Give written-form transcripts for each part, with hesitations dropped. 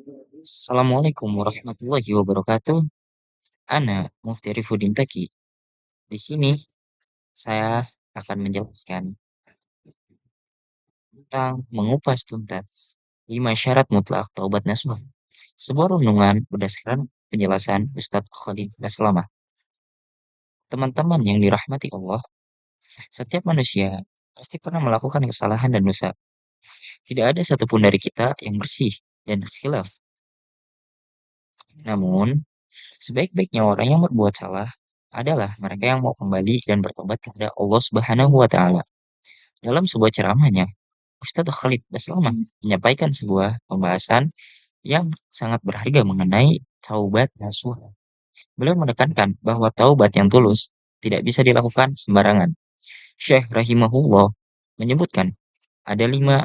Assalamualaikum warahmatullahi wabarakatuh. Ana Mufti Rifuddin Taki. Di sini saya akan menjelaskan tentang mengupas tuntas 5 syarat mutlak taubat nasuha. Sebuah renungan berdasarkan penjelasan Ustadz Khalid Baslama. Teman-teman yang dirahmati Allah, setiap manusia pasti pernah melakukan kesalahan dan dosa. Tidak ada satupun dari kita yang bersih dan khilaf. Namun, sebaik-baiknya orang yang berbuat salah adalah mereka yang mau kembali dan bertobat kepada Allah Subhanahu wa Ta'ala. Dalam sebuah ceramahnya, Ustadz Khalid Baslama menyampaikan sebuah pembahasan yang sangat berharga mengenai taubat nasuha. Beliau menekankan bahwa taubat yang tulus tidak bisa dilakukan sembarangan. Syekh rahimahullah menyebutkan ada 5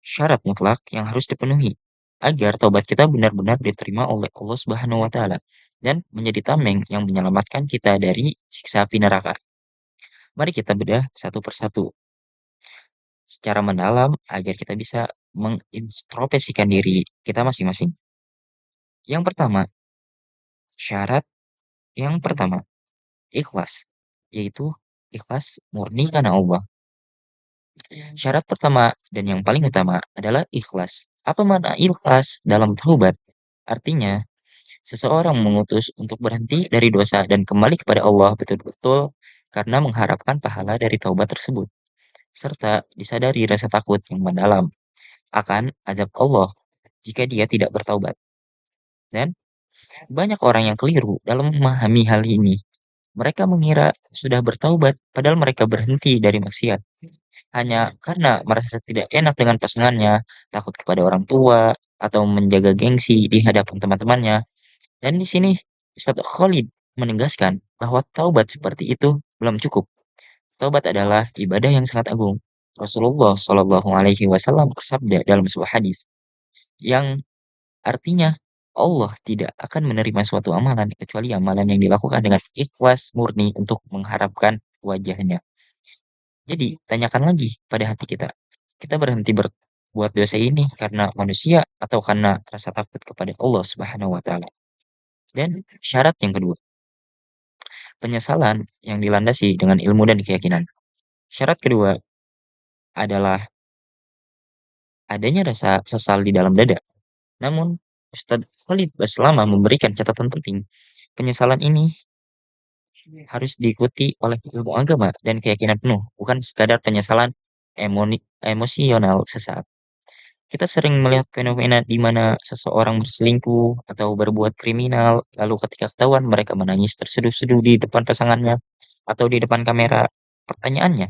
syarat mutlak yang harus dipenuhi agar taubat kita benar-benar diterima oleh Allah Subhanahu wa Ta'ala dan menjadi tameng yang menyelamatkan kita dari siksa api neraka. Mari kita bedah satu persatu secara mendalam agar kita bisa mengintrospeksikan diri kita masing-masing. Yang pertama, syarat yang pertama, ikhlas, yaitu ikhlas murni karena Allah. Syarat pertama dan yang paling utama adalah ikhlas. Apa makna ikhlas dalam taubat? Artinya, seseorang mengutus untuk berhenti dari dosa dan kembali kepada Allah betul-betul karena mengharapkan pahala dari taubat tersebut, serta disadari rasa takut yang mendalam akan azab Allah jika dia tidak bertaubat. Dan banyak orang yang keliru dalam memahami hal ini. Mereka mengira sudah bertaubat, padahal mereka berhenti dari maksiat. Hanya karena merasa tidak enak dengan pasangannya, takut kepada orang tua, atau menjaga gengsi di hadapan teman-temannya. Dan di sini, Ustadz Khalid menegaskan bahwa taubat seperti itu belum cukup. Taubat adalah ibadah yang sangat agung. Rasulullah Shallallahu Alaihi Wasallam bersabda dalam sebuah hadis yang artinya Allah tidak akan menerima suatu amalan kecuali amalan yang dilakukan dengan ikhlas murni untuk mengharapkan wajahnya. Jadi, tanyakan lagi pada hati kita. Kita berhenti berbuat dosa ini karena manusia atau karena rasa takut kepada Allah Subhanahu wa taala. Dan syarat yang kedua, penyesalan yang dilandasi dengan ilmu dan keyakinan. Syarat kedua adalah adanya rasa sesal di dalam dada. Namun, Ustadz Khalid Baslama memberikan catatan penting. Penyesalan ini harus diikuti oleh ilmu agama dan keyakinan penuh, bukan sekadar penyesalan emosional sesaat. Kita sering melihat fenomena di mana seseorang berselingkuh atau berbuat kriminal, lalu ketika ketahuan mereka menangis terseduh-seduh di depan pasangannya atau di depan kamera. Pertanyaannya,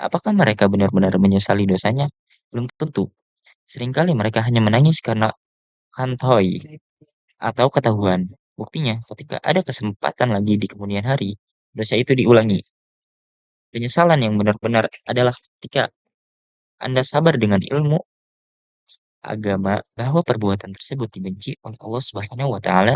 apakah mereka benar-benar menyesali dosanya? Belum tentu. Seringkali mereka hanya menangis karena kantoi atau ketahuan. Buktinya, ketika ada kesempatan lagi di kemudian hari, dosa itu diulangi. Penyesalan yang benar-benar adalah ketika Anda sabar dengan ilmu agama bahwa perbuatan tersebut dibenci oleh Allah Subhanahu wa Ta'ala,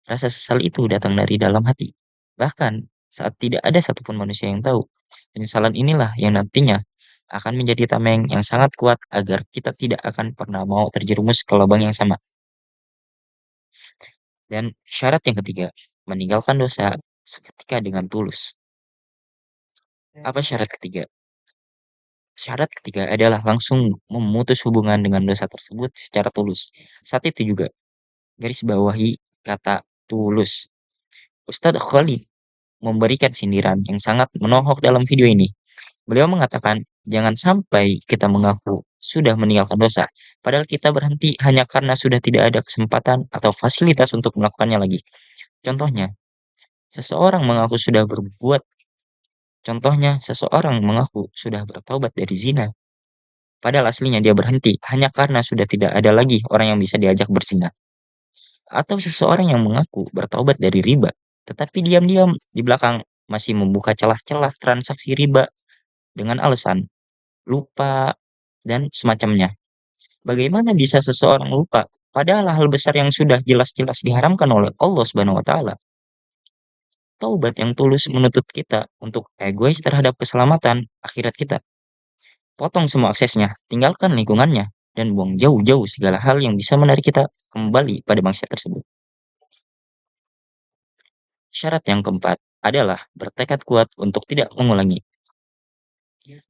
rasa sesal itu datang dari dalam hati. Bahkan saat tidak ada satupun manusia yang tahu, penyesalan inilah yang nantinya akan menjadi tameng yang sangat kuat agar kita tidak akan pernah mau terjerumus ke lubang yang sama. Dan syarat yang ketiga, meninggalkan dosa seketika dengan tulus. Apa syarat ketiga? Syarat ketiga adalah langsung memutus hubungan dengan dosa tersebut secara tulus. Saat itu juga, garis bawahi kata tulus. Ustadz Khalid memberikan sindiran yang sangat menohok dalam video ini. Beliau mengatakan, jangan sampai kita mengaku sudah meninggalkan dosa, padahal kita berhenti hanya karena sudah tidak ada kesempatan atau fasilitas untuk melakukannya lagi. Contohnya, seseorang mengaku sudah berbuat seseorang mengaku sudah bertaubat dari zina, padahal aslinya dia berhenti hanya karena sudah tidak ada lagi orang yang bisa diajak berzina. Atau seseorang yang mengaku bertaubat dari riba, tetapi diam-diam di belakang masih membuka celah-celah transaksi riba dengan alasan lupa dan semacamnya. Bagaimana bisa seseorang lupa padahal hal besar yang sudah jelas-jelas diharamkan oleh Allah Subhanahu wa taala? Taubat yang tulus menuntut kita untuk egois terhadap keselamatan akhirat kita. Potong semua aksesnya, tinggalkan lingkungannya, dan buang jauh-jauh segala hal yang bisa menarik kita kembali pada maksiat tersebut. Syarat yang keempat adalah bertekad kuat untuk tidak mengulangi.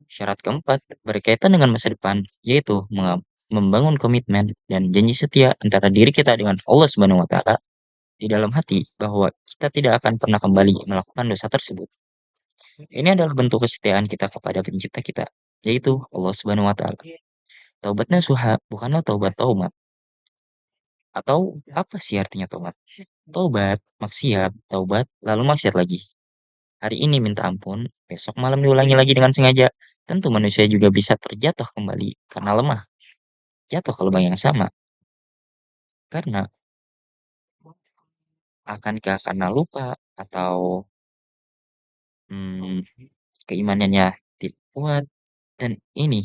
Syarat keempat berkaitan dengan masa depan, yaitu membangun komitmen dan janji setia antara diri kita dengan Allah Subhanahu wa taala di dalam hati bahwa kita tidak akan pernah kembali melakukan dosa tersebut. Ini adalah bentuk kesetiaan kita kepada pencipta kita, yaitu Allah Subhanahu wa taala. Taubat nasuha bukanlah taubat taubat. Atau apa sih artinya taubat? Taubat, maksiat, taubat, lalu maksiat lagi. Hari ini minta ampun, besok malam diulangi lagi dengan sengaja. Tentu manusia juga bisa terjatuh kembali karena lemah, jatuh ke lubang yang sama. Karena akankah karena lupa atau hmm, keimanannya tidak kuat dan ini.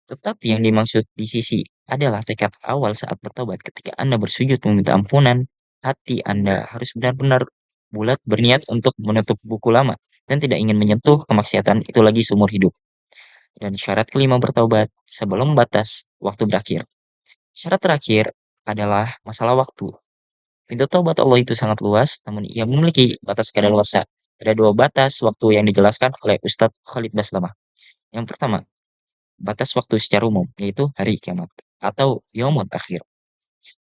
Tetapi yang dimaksud di sisi adalah tekad awal saat bertobat ketika Anda bersujud meminta ampunan, hati Anda harus benar-benar bulat berniat untuk menutup buku lama dan tidak ingin menyentuh kemaksiatan itu lagi seumur hidup. Dan syarat kelima bertobat sebelum batas waktu berakhir. Syarat terakhir adalah masalah waktu. Pintu taubat Allah itu sangat luas, namun ia memiliki batas kadaluarsa. Ada dua batas waktu yang dijelaskan oleh Ustadz Khalid Baslamah. Yang pertama, batas waktu secara umum, yaitu hari kiamat atau yaumul akhir.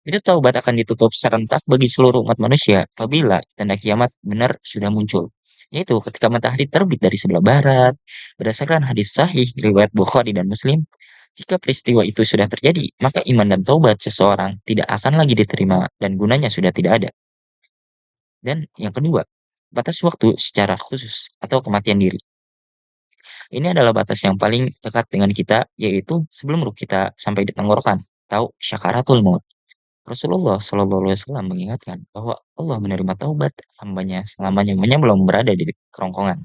Itu taubat akan ditutup serentak bagi seluruh umat manusia apabila tanda kiamat benar sudah muncul. Yaitu ketika matahari terbit dari sebelah barat, berdasarkan hadis sahih riwayat Bukhari dan Muslim, jika peristiwa itu sudah terjadi, maka iman dan taubat seseorang tidak akan lagi diterima dan gunanya sudah tidak ada. Dan yang kedua, batas waktu secara khusus atau kematian diri. Ini adalah batas yang paling dekat dengan kita, yaitu sebelum ruh kita sampai di tenggorokan, atau syakaratul maut. Rasulullah Shallallahu Alaihi Wasallam mengingatkan bahwa Allah menerima taubat hambanya selama nyawanya belum berada di kerongkongan.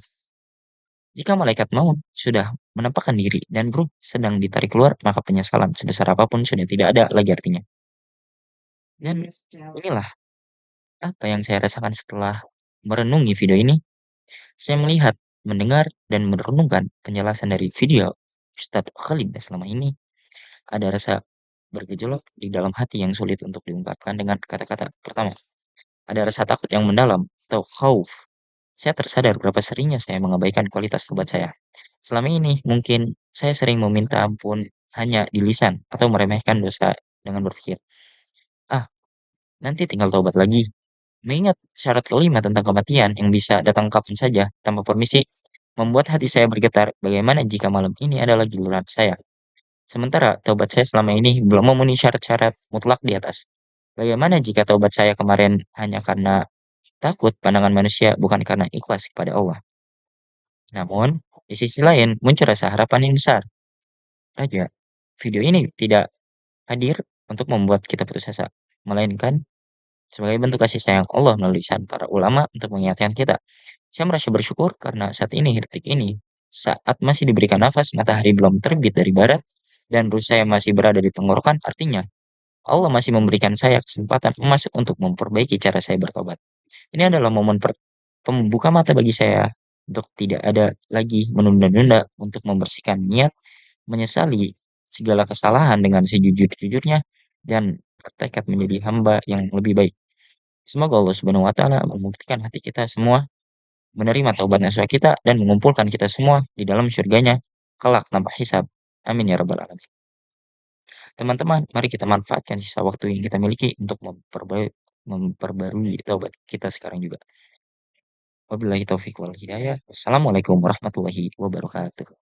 Jika malaikat maut sudah menampakkan diri dan ruh sedang ditarik keluar, maka penyesalan sebesar apapun sudah tidak ada lagi artinya. Dan inilah apa yang saya rasakan setelah merenungi video ini. Saya melihat, mendengar, dan merenungkan penjelasan dari video Ustadz Khalid selama ini. Ada rasa bergejolak di dalam hati yang sulit untuk diungkapkan dengan kata-kata. Pertama, ada rasa takut yang mendalam atau khauf. Saya tersadar berapa seringnya saya mengabaikan kualitas tobat saya. Selama ini mungkin saya sering meminta ampun hanya di lisan atau meremehkan dosa dengan berpikir, ah, nanti tinggal tobat lagi. Mengingat syarat kelima tentang kematian yang bisa datang kapan saja tanpa permisi, membuat hati saya bergetar bagaimana jika malam ini adalah giliran saya. Sementara taubat saya selama ini belum memenuhi syarat-syarat mutlak di atas. Bagaimana jika taubat saya kemarin hanya karena takut pandangan manusia bukan karena ikhlas kepada Allah? Namun, di sisi lain muncul rasa harapan yang besar. Raja, video ini tidak hadir untuk membuat kita putus asa, melainkan sebagai bentuk kasih sayang Allah melalui lisan para ulama untuk mengingatkan kita. Saya merasa bersyukur karena saat ini, detik ini, saat masih diberikan nafas, matahari belum terbit dari barat, dan ruh saya masih berada di tenggorokan, artinya Allah masih memberikan saya kesempatan emas untuk memperbaiki cara saya bertobat. Ini adalah momen pembuka mata bagi saya untuk tidak ada lagi menunda-nunda untuk membersihkan niat, menyesali segala kesalahan dengan sejujur-jujurnya, dan bertekad menjadi hamba yang lebih baik. Semoga Allah Subhanahu wa taala membuktikan hati kita semua menerima taubat nasuha kita dan mengumpulkan kita semua di dalam surganya kelak tanpa hisab. Amin ya rabbal alamin. Teman-teman, mari kita manfaatkan sisa waktu yang kita miliki untuk memperbarui taubat kita sekarang juga. Wabillahi taufiq wal hidayah. Wassalamualaikum warahmatullahi wabarakatuh.